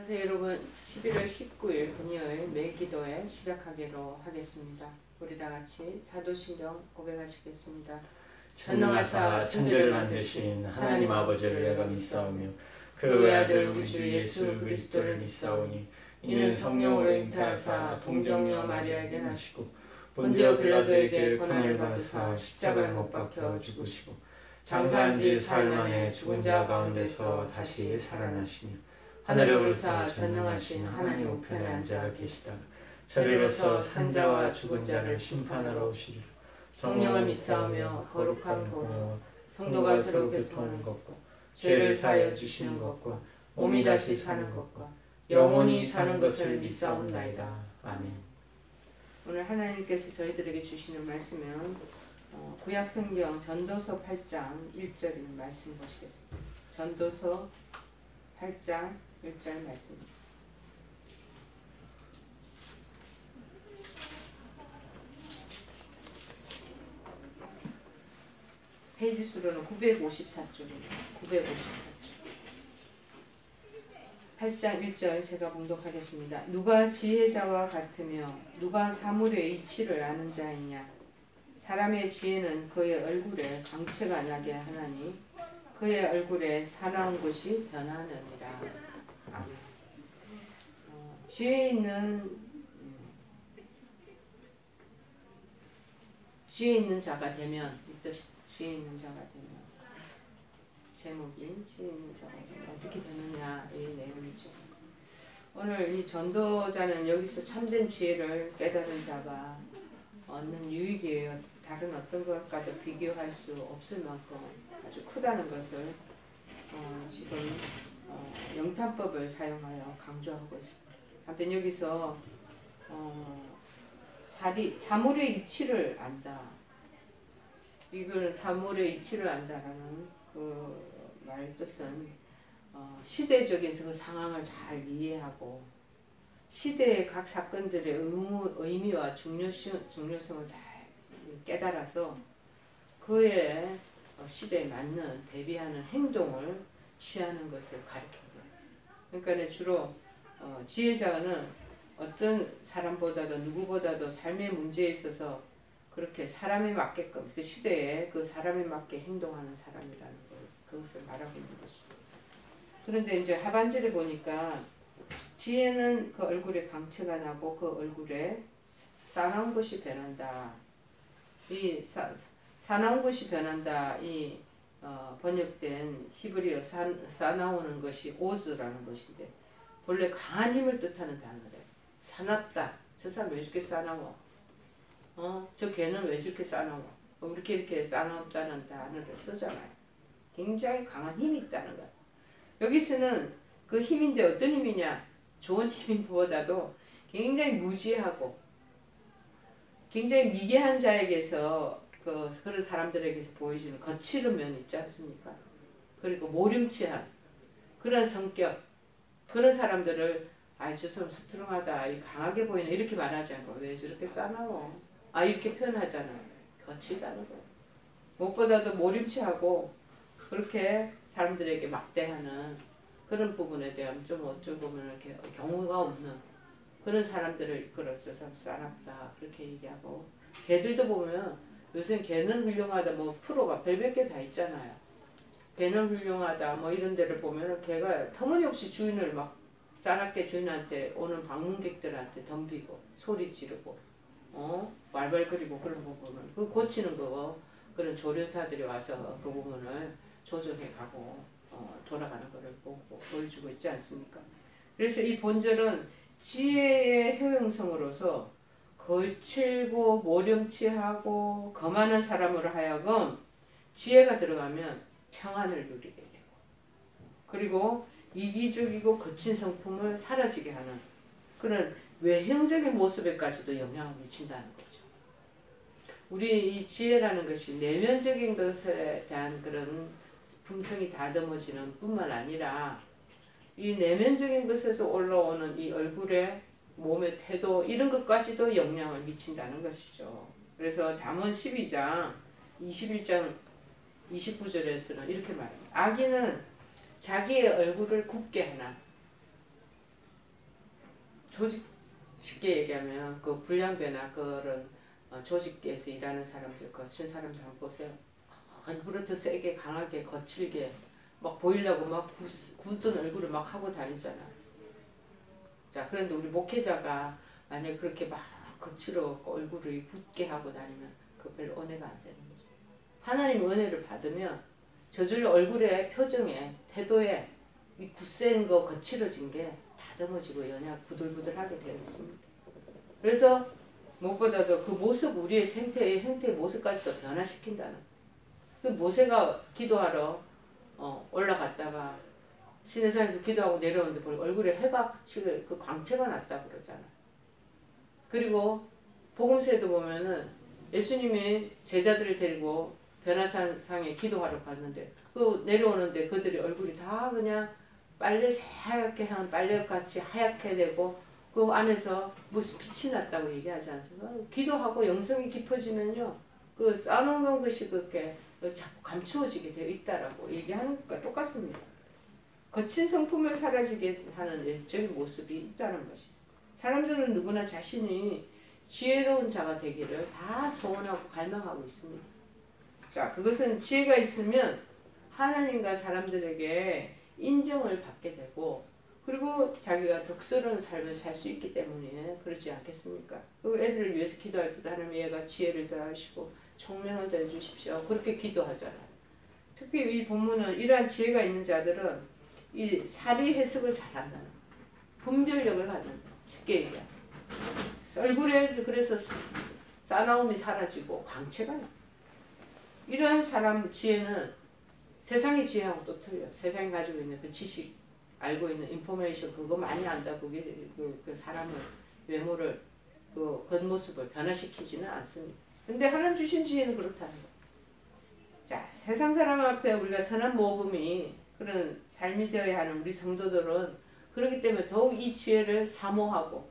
안녕하세요 여러분. 11월 19일 금요일 매일기도회 시작하기로 하겠습니다. 우리 다같이 사도신경 고백하시겠습니다. 전능하사 천지를 만드신 하나님 아버지를 내가 믿사오며 그 외아들 우리 주 예수 그리스도를 믿사오니 이는 성령으로 잉태하사 동정녀 마리아에게 나시고 본디오 빌라도에게 고난을 받으사 십자가에 못 박혀 죽으시고 장사한 지 사흘 만에 죽은 자 가운데서 다시 살아나시며 하늘에 오르사 전능하신 하나님 우편에 앉아 계시다가 저리로서 산자와 죽은 자를 심판하러 오시리라. 성령을 믿사오며 거룩한 공예와 성도가 서로 교통하는 것과 죄를 사하여 주시는 것과 몸이 다시 사는 것과 영원히 사는 것을 믿사옵나이다. 아멘. 오늘 하나님께서 저희들에게 주시는 말씀은 구약성경 전도서 8장 1절 말씀 보시겠습니다. 전도서 8장 1절 말씀입니다. 페이지 수로는 954쪽입니다. 954쪽. 8장 1절 제가 봉독하겠습니다. 누가 지혜자와 같으며 누가 사물의 이치를 아는 자이냐. 사람의 지혜는 그의 얼굴에 광채가 나게 하나니 그의 얼굴에 사나운 것이 변하느니라. 지혜 있는 자가 되면 이 뜻이 지혜 있는 자가 되면 제목이 지혜 있는 자가 되면 어떻게 되느냐 이 내용이죠. 오늘 이 전도자는 여기서 참된 지혜를 깨달은 자가 얻는 유익이 다른 어떤 것과도 비교할 수 없을 만큼 아주 크다는 것을 지금 영탄법을 사용하여 강조하고 있습니다. 한편 여기서 사물의 이치를 안다. 이걸 사물의 이치를 안다라는 그 말 뜻은 시대적인 그 상황을 잘 이해하고 시대의 각 사건들의 의미와 중요성을 잘 깨달아서 그의 시대에 맞는 대비하는 행동을 취하는 것을 가리킨다. 그러니까 주로 지혜자는 어떤 사람보다도 누구보다도 삶의 문제에 있어서 그렇게 사람에 맞게끔 그 시대에 그 사람에 맞게 행동하는 사람이라는 걸 그것을 말하고 있는 것이죠. 그런데 이제 하반절에 보니까 지혜는 그 얼굴에 광채가 나고 그 얼굴에 사나운 것이 변한다. 이 사나운 것이 변한다. 이 번역된 히브리어 사나우는 것이 오즈라는 것인데 본래 강한 힘을 뜻하는 단어래. 사납다. 저 사람 왜 이렇게 사나워? 저 개는 왜 저렇게 싸나워? 이렇게 싸나웠다는 단어를 쓰잖아요. 굉장히 강한 힘이 있다는 거야. 여기서는 그 힘인데 어떤 힘이냐? 좋은 힘보다도 굉장히 무지하고 굉장히 미개한 자에게서 그런 사람들에게서 보여주는 거칠은 면 있지 않습니까? 그리고 모렴치한 그런 성격, 그런 사람들을 저 사람 스트롱하다, 강하게 보이네 이렇게 말하지 않고 왜 저렇게 싸나워? 이렇게 표현하잖아요. 거칠다는 거예요. 무엇보다도 모림치하고 그렇게 사람들에게 막대하는 그런 부분에 대한 좀 어쩌고 보면 이렇게 경우가 없는 그런 사람들을 이끌어서 싸납다 그렇게 얘기하고 개들도 보면 요새 개는 훌륭하다 프로가 별별 개 다 있잖아요. 개는 훌륭하다 이런 데를 보면 개가 터무니없이 주인을 막 싸납게 주인한테 오는 방문객들한테 덤비고 소리 지르고 말발거리고 그런 부분을 그 고치는 거 그런 조련사들이 와서 그 부분을 조정해 가고 돌아가는 것을 보고 보여주고 있지 않습니까? 그래서 이 본절은 지혜의 효용성으로서 거칠고 모렴치하고 거만한 사람으로 하여금 지혜가 들어가면 평안을 누리게 되고 그리고 이기적이고 거친 성품을 사라지게 하는 그런 외형적인 모습에까지도 영향을 미친다는 거죠. 우리 이 지혜라는 것이 내면적인 것에 대한 그런 품성이 다듬어지는 뿐만 아니라 이 내면적인 것에서 올라오는 이 얼굴의 몸의 태도 이런 것까지도 영향을 미친다는 것이죠. 그래서 잠언 12장 21장 29절에서는 이렇게 말합니다. 악인은 자기의 얼굴을 굽게 하나 조직 쉽게 얘기하면 그 불량 변화 그런 조직에서 일하는 사람들 거친 사람들 한번 보세요. 얼굴을 더 세게 강하게 거칠게 막 보이려고 막 굳은 얼굴을 막 하고 다니잖아. 자, 그런데 우리 목회자가 만약 그렇게 막 거칠어 얼굴을 굳게 하고 다니면 그 별로 은혜가 안 되는 거죠. 하나님 은혜를 받으면 저절로 얼굴에 표정에 태도에 이 굳센 거 거칠어진 게 다듬어지고 연약 부들부들하게 되어 있습니다. 그래서 무엇보다도 그 모습 우리의 형태의 모습까지도 변화시킨다는 그 모세가 기도하러 올라갔다가 시내산에서 기도하고 내려오는데 얼굴에 해가 치고 그 광채가 났다고 그러잖아. 그리고 복음서에도 보면은 예수님이 제자들을 데리고 변화산상에 기도하러 갔는데 그 내려오는데 그들이 얼굴이 다 그냥 빨래 새하얗게 한 빨래같이 하얗게 되고 그 안에서 무슨 빛이 났다고 얘기하지 않습니까? 기도하고 영성이 깊어지면요 그 쌓아놓은 것이 그렇게 자꾸 감추어지게 되어 있다라고 얘기하는 것과 똑같습니다. 거친 성품을 사라지게 하는 내적인 모습이 있다는 것이죠. 사람들은 누구나 자신이 지혜로운 자가 되기를 다 소원하고 갈망하고 있습니다. 자, 그것은 지혜가 있으면 하나님과 사람들에게 인정을 받게 되고 그리고 자기가 덕스러운 삶을 살 수 있기 때문에 그렇지 않겠습니까? 그 애들을 위해서 기도할 때 하나님 얘가 지혜를 더하시고 총명을 더해 주십시오. 그렇게 기도하잖아요. 특히 이 본문은 이러한 지혜가 있는 자들은 이 사리 해석을 잘한다는 분별력을 갖는 쉽게 얘기하면 얼굴에 그래서 싸나움이 사라지고 광채가 나. 이러한 사람 지혜는 세상의 지혜하고 또 틀려. 세상이 가지고 있는 그 지식, 알고 있는 인포메이션 그거 많이 안다. 그게 그 사람을 외모를 그 겉모습을 변화시키지는 않습니다. 근데 하나님 주신 지혜는 그렇다는 거예요. 자, 세상 사람 앞에 우리가 선한 모범이 그런 삶이 되어야 하는 우리 성도들은 그렇기 때문에 더욱 이 지혜를 사모하고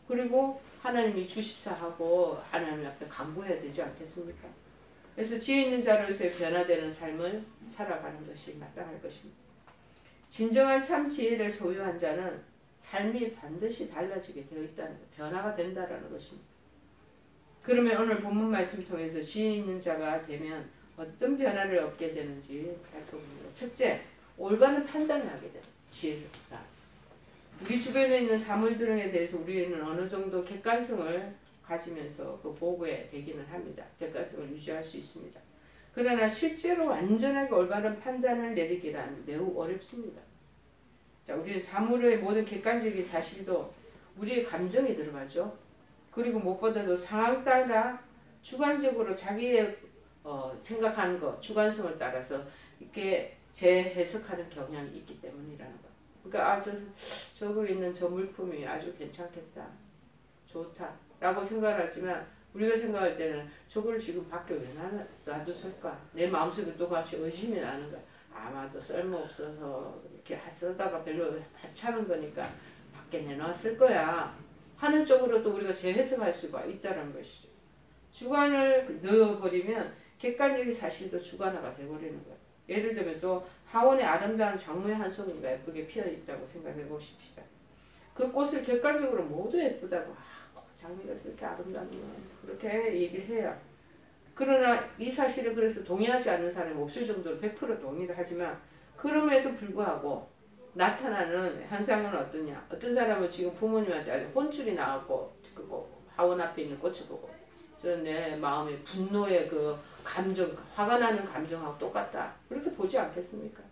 그리고 하나님이 주십사하고 하나님 앞에 간구해야 되지 않겠습니까? 그래서 지혜 있는 자로서의 변화되는 삶을 살아가는 것이 마땅할 것입니다. 진정한 참 지혜를 소유한 자는 삶이 반드시 달라지게 되어 있다는 것, 변화가 된다는 것입니다. 그러면 오늘 본문 말씀 통해서 지혜 있는 자가 되면 어떤 변화를 얻게 되는지 살펴봅니다. 첫째, 올바른 판단을 하게 됩니다. 지혜를. 우리 주변에 있는 사물들에 대해서 우리는 어느 정도 객관성을 가지면서 그 보고에 되기는 합니다. 객관성을 유지할 수 있습니다. 그러나 실제로 완전하게 올바른 판단을 내리기란 매우 어렵습니다. 자, 우리 사물의 모든 객관적인 사실도 우리의 감정이 들어가죠. 그리고 무엇보다도 상황 따라 주관적으로 자기의 생각하는 것, 주관성을 따라서 이렇게 재해석하는 경향이 있기 때문이라는 것. 그러니까 저거 있는 저 물품이 아주 괜찮겠다, 좋다 라고 생각을 하지만 우리가 생각할 때는 저걸 지금 밖에 왜 놔뒀을까? 내 마음속에 또 같이 의심이 나는 거야. 아마도 쓸모없어서 이렇게 쓰다가 별로 하찮은 거니까 밖에 내놨을 거야 하는 쪽으로 또 우리가 재해석할 수가 있다는 것이죠. 주관을 넣어버리면 객관적인 사실도 주관화가 되어버리는 거예요. 예를 들면 또 하원의 아름다운 장무의 한 송이가 예쁘게 피어있다고 생각해 보십시다. 그 꽃을 객관적으로 모두 예쁘다고 장미가 이렇게 아름다운 거 그렇게 얘기를 해요. 그러나 이 사실을 그래서 동의하지 않는 사람이 없을 정도로 100% 동의를 하지만 그럼에도 불구하고 나타나는 현상은 어떠냐. 어떤 사람은 지금 부모님한테 아주 혼쭐이 나왔고 하원 앞에 있는 꽃을 보고 저 내 마음의 분노의 그 감정, 화가 나는 감정하고 똑같다. 그렇게 보지 않겠습니까?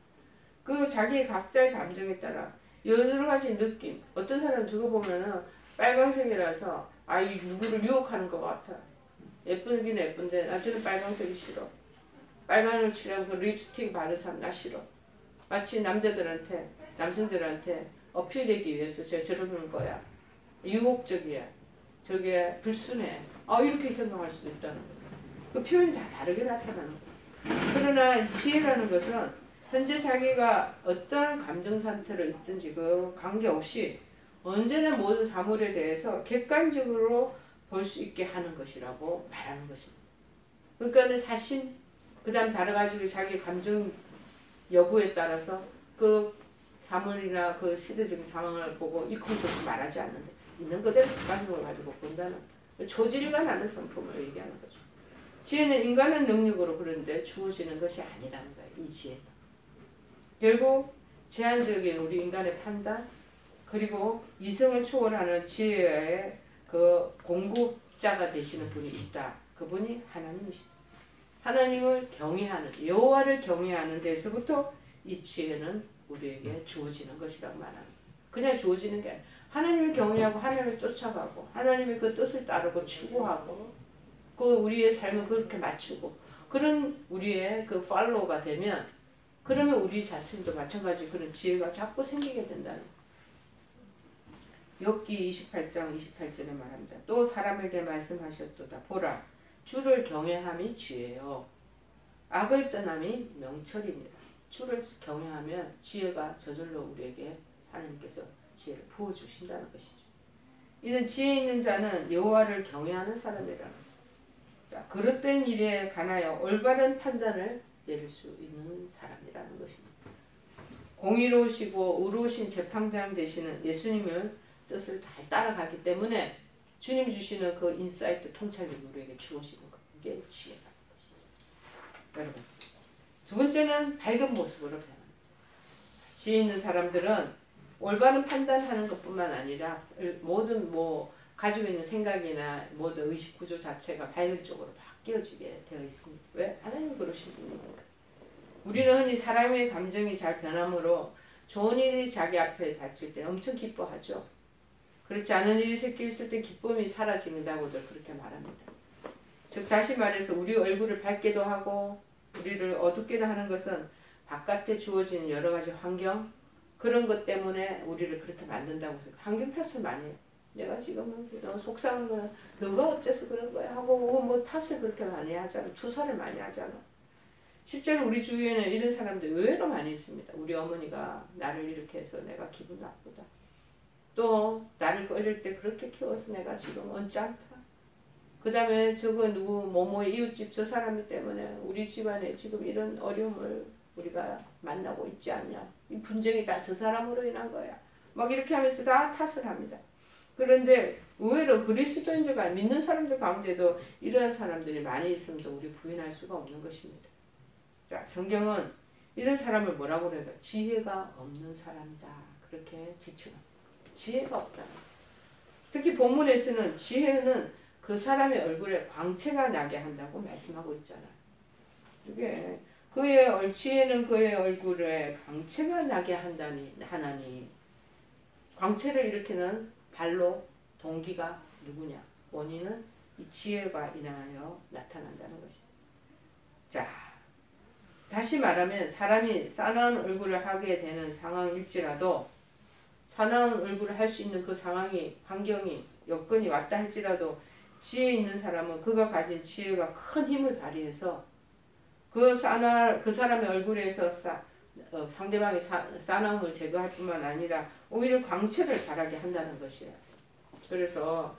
그 자기의 각자의 감정에 따라 여러 가지 느낌. 어떤 사람은 두고 보면은 빨강색이라서 이 누구를 유혹하는 것 같아. 예쁘긴 예쁜데 나 저는 빨강색이 싫어. 빨강을 칠하고 그 립스틱 바른 사람 나 싫어. 마치 남성들한테 어필되기 위해서 저러는 거야. 유혹적이야. 저게 불순해. 이렇게 생각할 수도 있다는 거야. 그 표현이 다 다르게 나타나는 거야. 그러나 지혜라는 것은 현재 자기가 어떤 감정 상태로 있든지 그 관계없이 언제나 모든 사물에 대해서 객관적으로 볼 수 있게 하는 것이라고 말하는 것입니다. 그러니까 사심, 그 다음 다른 가지 자기 감정 여부에 따라서 그 사물이나 그 시대적인 상황을 보고 이쿵저쿵 말하지 않는데 있는 그대로 객관적으로 가지고 본다는 초질과 나는 성품을 얘기하는 거죠. 지혜는 인간의 능력으로 그런데 주어지는 것이 아니라는 거예요. 이 지혜가. 결국 제한적인 우리 인간의 판단 그리고 이성을 초월하는 지혜의 그 공급자가 되시는 분이 있다. 그분이 하나님이시다. 하나님을 경외하는 여호와를 경외하는 데서부터 이 지혜는 우리에게 주어지는 것이라고 말합니다. 그냥 주어지는 게 아니라 하나님을 경외하고 하나님을 쫓아가고 하나님의 그 뜻을 따르고 추구하고 그 우리의 삶을 그렇게 맞추고 그런 우리의 그 팔로우가 되면 그러면 우리 자신도 마찬가지 그런 지혜가 자꾸 생기게 된다는 거예요. 욥기 28장 28절에 말합니다. 또 사람에게 말씀하셨도다. 보라 주를 경외함이 지혜요 악을 떠남이 명철이니라. 주를 경외하면 지혜가 저절로 우리에게 하나님께서 지혜를 부어주신다는 것이죠. 이는 지혜 있는 자는 여호와를 경외하는 사람이라는 거예요. 자, 그릇된 일에 관하여 올바른 판단을 내릴 수 있는 사람이라는 것입니다. 공의로우시고 의로우신 재판장 되시는 예수님의 뜻을 잘 따라가기 때문에 주님 주시는 그 인사이트 통찰력이 우리에게 주어지는 것. 이게 지혜라는 것이죠. 여러분, 두 번째는 밝은 모습으로 변합니다. 지혜 있는 사람들은 올바른 판단하는 것뿐만 아니라 모든 가지고 있는 생각이나 모든 의식 구조 자체가 밝은 쪽으로 바뀌어지게 되어 있습니다. 왜? 하나님 그러신 분이니까. 우리는 흔히 사람의 감정이 잘 변함으로 좋은 일이 자기 앞에 닥칠 때 엄청 기뻐하죠. 그렇지 않은 일이 생겼을 때 기쁨이 사라진다고들 그렇게 말합니다. 즉 다시 말해서 우리 얼굴을 밝게도 하고 우리를 어둡게도 하는 것은 바깥에 주어진 여러 가지 환경 그런 것 때문에 우리를 그렇게 만든다고 해서 환경 탓을 많이 해요. 내가 지금 너무 속상한 거야. 너가 어째서 그런 거야 하고 뭐 탓을 그렇게 많이 하잖아. 투사를 많이 하잖아. 실제로 우리 주위에는 이런 사람들 의외로 많이 있습니다. 우리 어머니가 나를 이렇게 해서 내가 기분 나쁘다. 또 나를 어릴 때 그렇게 키워서 내가 지금 언짢다. 그 다음에 저거 누구 뭐뭐의 이웃집 저 사람이 때문에 우리 집안에 지금 이런 어려움을 우리가 만나고 있지 않냐. 이 분쟁이 다 저 사람으로 인한 거야. 막 이렇게 하면서 다 탓을 합니다. 그런데 의외로 그리스도인들 믿는 사람들 가운데도 이러한 사람들이 많이 있음도 우리 부인할 수가 없는 것입니다. 자, 성경은 이런 사람을 뭐라고 그래요? 지혜가 없는 사람이다. 그렇게 지칭합니다. 지혜가 없다. 특히 본문에서는 지혜는 그 사람의 얼굴에 광채가 나게 한다고 말씀하고 있잖아요. 이게 지혜는 그의 얼굴에 광채가 나게 하나니 광채를 일으키는 발로 동기가 누구냐? 원인은 이 지혜가 인하여 나타난다는 것입니다. 자, 다시 말하면 사람이 싸나운 얼굴을 하게 되는 상황일지라도 싸나운 얼굴을 할 수 있는 그 상황이 환경이 여건이 왔다 할지라도 지혜 있는 사람은 그가 가진 지혜가 큰 힘을 발휘해서 그 사람의 얼굴에서 상대방의 싸나움을 제거할 뿐만 아니라 오히려 광채를 발하게 한다는 것이에요. 그래서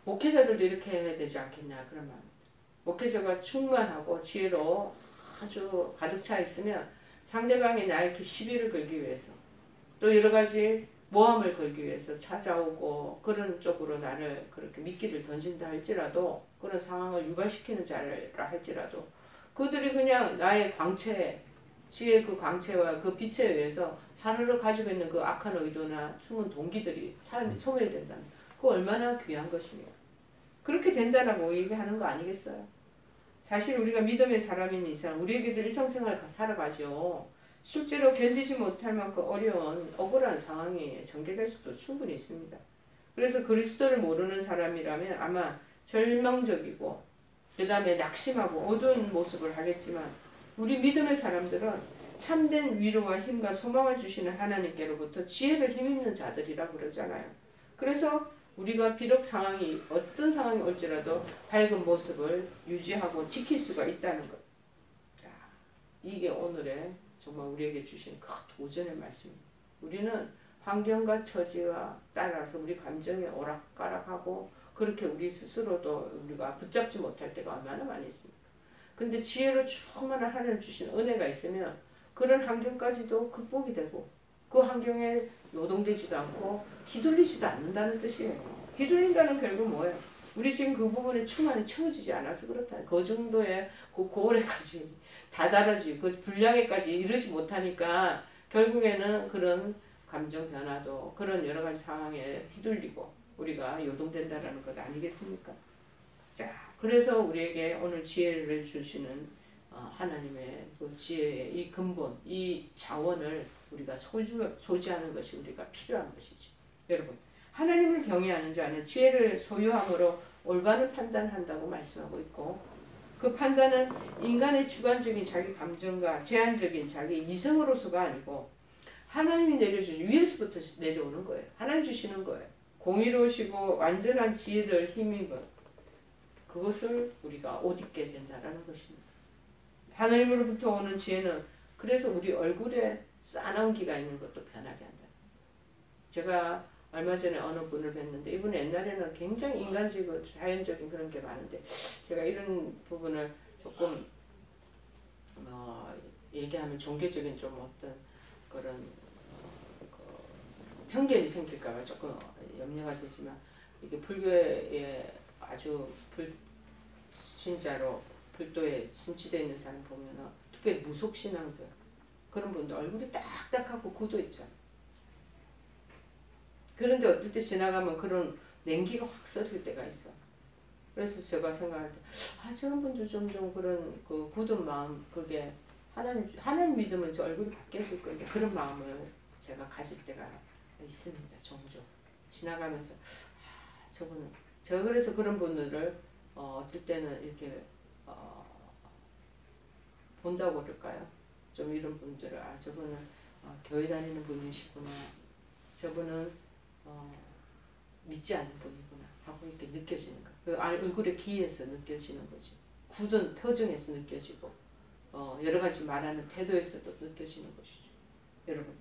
목회자들도 이렇게 해야 되지 않겠냐 그러면 목회자가 충만하고 지혜로 아주 가득 차 있으면 상대방이 나에게 시비를 걸기 위해서 또 여러 가지 모함을 걸기 위해서 찾아오고 그런 쪽으로 나를 그렇게 미끼를 던진다 할지라도 그런 상황을 유발시키는 자라 할지라도 그들이 그냥 나의 광채 지혜의 그 광채와 그 빛에 의해서 사르르 가지고 있는 그 악한 의도나 숨은 동기들이 사람이 소멸된다면 그거 얼마나 귀한 것입니까? 그렇게 된다라고 얘기하는 거 아니겠어요? 사실 우리가 믿음의 사람인 이상 우리에게도 일상생활을 살아가죠. 실제로 견디지 못할 만큼 어려운 억울한 상황이 전개될 수도 충분히 있습니다. 그래서 그리스도를 모르는 사람이라면 아마 절망적이고 그 다음에 낙심하고 어두운 모습을 하겠지만 우리 믿음의 사람들은 참된 위로와 힘과 소망을 주시는 하나님께로부터 지혜를 힘입는 자들이라 그러잖아요. 그래서 우리가 비록 상황이 어떤 상황이 올지라도 밝은 모습을 유지하고 지킬 수가 있다는 것. 자, 이게 오늘의 정말 우리에게 주신 큰 도전의 말씀입니다. 우리는 환경과 처지와 따라서 우리 감정에 오락가락하고 그렇게 우리 스스로도 우리가 붙잡지 못할 때가 얼마나 많이 있습니까? 근데 지혜로 충만한 하나님 주신 은혜가 있으면 그런 환경까지도 극복이 되고 그 환경에 노동되지도 않고 휘둘리지도 않는다는 뜻이에요. 휘둘린다는 결국 뭐예요? 우리 지금 그 부분에 충만히 채워지지 않아서 그렇다. 그 정도의 그 고래까지 다다라지 그 분량에까지 이르지 못하니까 결국에는 그런 감정 변화도 그런 여러 가지 상황에 휘둘리고 우리가 요동된다라는 것 아니겠습니까? 자, 그래서 우리에게 오늘 지혜를 주시는 하나님의 그 지혜의 이 근본, 이 자원을 우리가 소지하는 것이 우리가 필요한 것이죠. 여러분, 하나님을 경외하는 자는 지혜를 소유함으로 올바른 판단한다고 말씀하고 있고 그 판단은 인간의 주관적인 자기 감정과 제한적인 자기 이성으로서가 아니고 하나님이 내려주시 위에서부터 내려오는 거예요. 하나님 주시는 거예요. 공의로우시고 완전한 지혜를 힘입은 그것을 우리가 옷 입게 된다라는 것입니다. 하나님으로부터 오는 지혜는 그래서 우리 얼굴에 싸나운기가 있는 것도 변하게 한다. 제가 얼마 전에 어느 분을 뵀는데 이분 옛날에는 굉장히 인간적이고 자연적인 그런 게 많은데 제가 이런 부분을 조금 얘기하면 종교적인 좀 어떤 그런 편견이 생길까봐 조금 염려가 되지만 이게 불교에 아주 불신자로 불도에 심취되어 있는 사람 보면은 특별히 무속신앙들 그런 분들 얼굴이 딱딱하고 굳어 있잖아. 그런데 어떨 때 지나가면 그런 냉기가 확 썰릴 때가 있어. 그래서 제가 생각할 때 저런 분들 좀 그런 그 굳은 마음 그게 하나님 믿으면 저 얼굴이 바뀌어질 건데 그런 마음을 제가 가질 때가 있습니다. 종종 지나가면서 저 그래서 그런 분들을 어떨 때는 이렇게 본다고 그럴까요? 좀 이런 분들을 저분은 교회 다니는 분이시구나. 저분은 믿지 않는 분이구나 하고 이렇게 느껴지는 거. 그 얼굴의 기에서 느껴지는 거지. 굳은 표정에서 느껴지고 여러 가지 말하는 태도에서도 느껴지는 것이죠. 여러분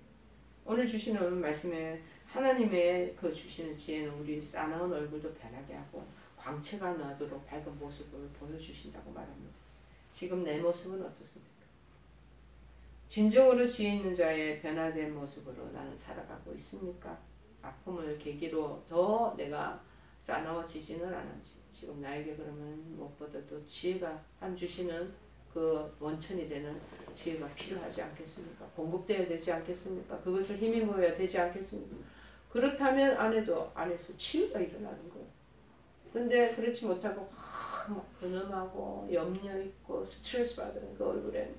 오늘 주시는 말씀에 하나님의 그 주시는 지혜는 우리 싸나운 얼굴도 변하게 하고 광채가 나도록 밝은 모습을 보여주신다고 말합니다. 지금 내 모습은 어떻습니까? 진정으로 지혜 있는 자의 변화된 모습으로 나는 살아가고 있습니까? 아픔을 계기로 더 내가 싸나워지지는 않은지 지금 나에게 그러면 무엇보다도 지혜가 한 주시는 그 원천이 되는 지혜가 필요하지 않겠습니까? 공급되어야 되지 않겠습니까? 그것을 힘입어야 되지 않겠습니까? 그렇다면 안에서 치유가 일어나는 거예요. 근데 그렇지 못하고 막 근엄하고 염려 있고 스트레스 받는 그 얼굴에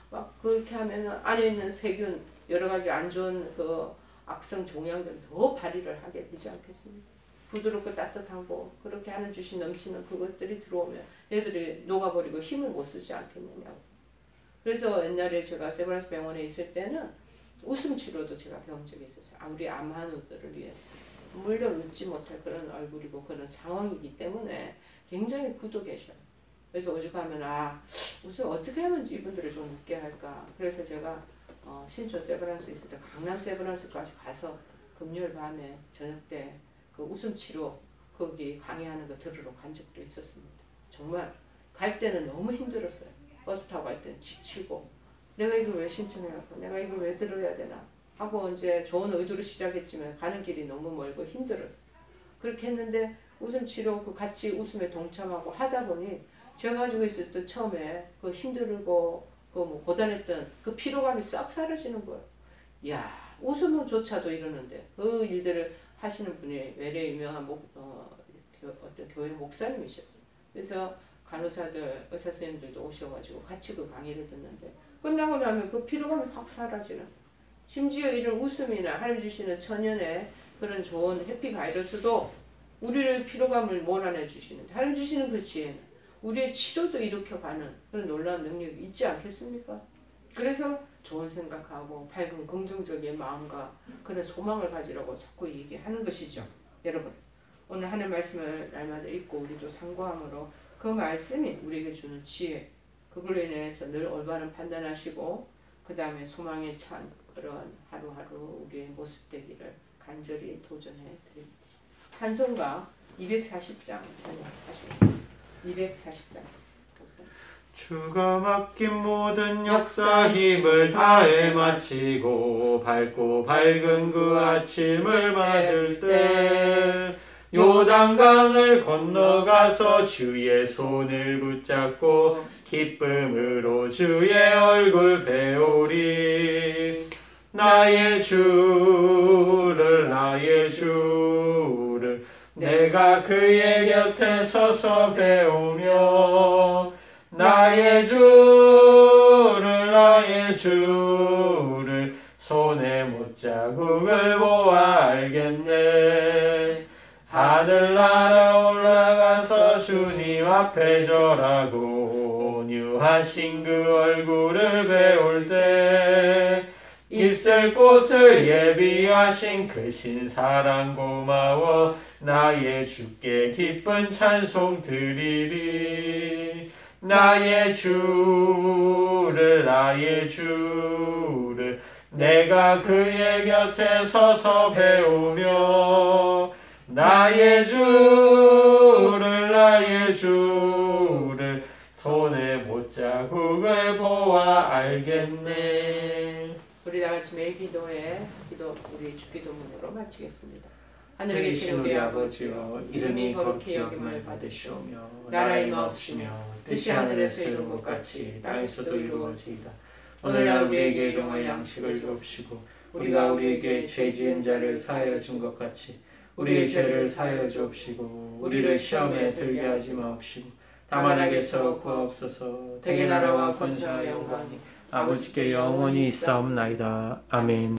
막 그렇게 하면 안에 있는 세균 여러 가지 안 좋은 그 악성 종양들 더 발휘를 하게 되지 않겠습니까? 부드럽고 따뜻하고 그렇게 하는 주신 넘치는 그것들이 들어오면 애들이 녹아버리고 힘을 못 쓰지 않겠느냐고. 그래서 옛날에 제가 세브란스 병원에 있을 때는 웃음 치료도 제가 배운 적이 있었어요. 우리 암환우들을 위해서. 물론 웃지 못할 그런 얼굴이고 그런 상황이기 때문에 굉장히 굳어 계셔요. 그래서 오죽하면 무슨 어떻게 하면 이분들을 좀 웃게 할까. 그래서 제가 신촌 세브란스 있을 때 강남 세브란스까지 가서 금요일 밤에 저녁 때 그 웃음 치료 거기 강의하는 거 들으러 간 적도 있었습니다. 정말 갈 때는 너무 힘들었어요. 버스 타고 갈 때는 지치고 내가 이걸 왜 신청해갖고 내가 이걸 왜 들어야 되나 하고 이제 좋은 의도로 시작했지만 가는 길이 너무 멀고 힘들었어요. 그렇게 했는데 웃음 치료 그 같이 웃음에 동참하고 하다 보니 제가 가지고 있을 때 처음에 그 힘들고 그 뭐 고단했던 그 피로감이 싹 사라지는 거예요. 이야 웃음조차도 이러는데 그 일들을 하시는 분이 외래 유명한 어떤 교회 목사님이셨어요. 그래서 간호사들 의사 선생님들도 오셔가지고 같이 그 강의를 듣는데 끝나고 나면 그 피로감이 확 사라지는. 심지어 이런 웃음이나 하나님 주시는 천연의 그런 좋은 해피 바이러스도 우리를 피로감을 몰아내 주시는데 하나님 주시는 그 지혜는 우리의 치료도 일으켜가는 그런 놀라운 능력이 있지 않겠습니까? 그래서 좋은 생각하고 밝은 긍정적인 마음과 그런 소망을 가지라고 자꾸 얘기하는 것이죠. 여러분 오늘 하는 말씀을 날마다 읽고 우리도 상고함으로 그 말씀이 우리에게 주는 지혜 그걸로 인해서 늘 올바른 판단하시고 그 다음에 소망에 찬 그런 하루하루 우리의 모습 되기를 간절히 도전해 드립니다. 찬송가 240장 찬양하시겠습니다. 240장 주가 맡긴 모든 역사 힘을 다해 마치고 밝고 밝은 그 아침을 맞을 때 요단강을 건너가서 주의 손을 붙잡고 기쁨으로 주의 얼굴 배우리. 나의 주를 내가 그의 곁에 서서 배우며 나의 주를 손에 못자국을 보아 알겠네. 하늘나라 올라가서 주님 앞에 절하고 온유하신 그 얼굴을 배울 때 있을 곳을 예비하신 그 신사랑 고마워 나의 주께 기쁜 찬송 드리리. 나의 주를 내가 그의 곁에 서서 배우며 나의 주를 손에 못자국을 보아 알겠네. 우리 다 같이 매일 우리 주기도문으로 마치겠습니다. 하늘에 계신 우리 아버지여, 이름이 거룩히 여김을 받으시오며 나라의 마옵시며 뜻이 하늘에서 이룬 것 같이 땅에서도 이루어지이다. 오늘날 우리에게 일용할 양식을 주옵시고 우리가 우리에게 죄 지은 자를 사하여 준 것 같이 우리의 죄를 사하여 주옵시고 우리를 시험에 들게 하지 마옵시고 다만 악에서 구하옵소서. 대개 나라와 권세와 영광이 아버지께 영원히 있사옵나이다. 아멘.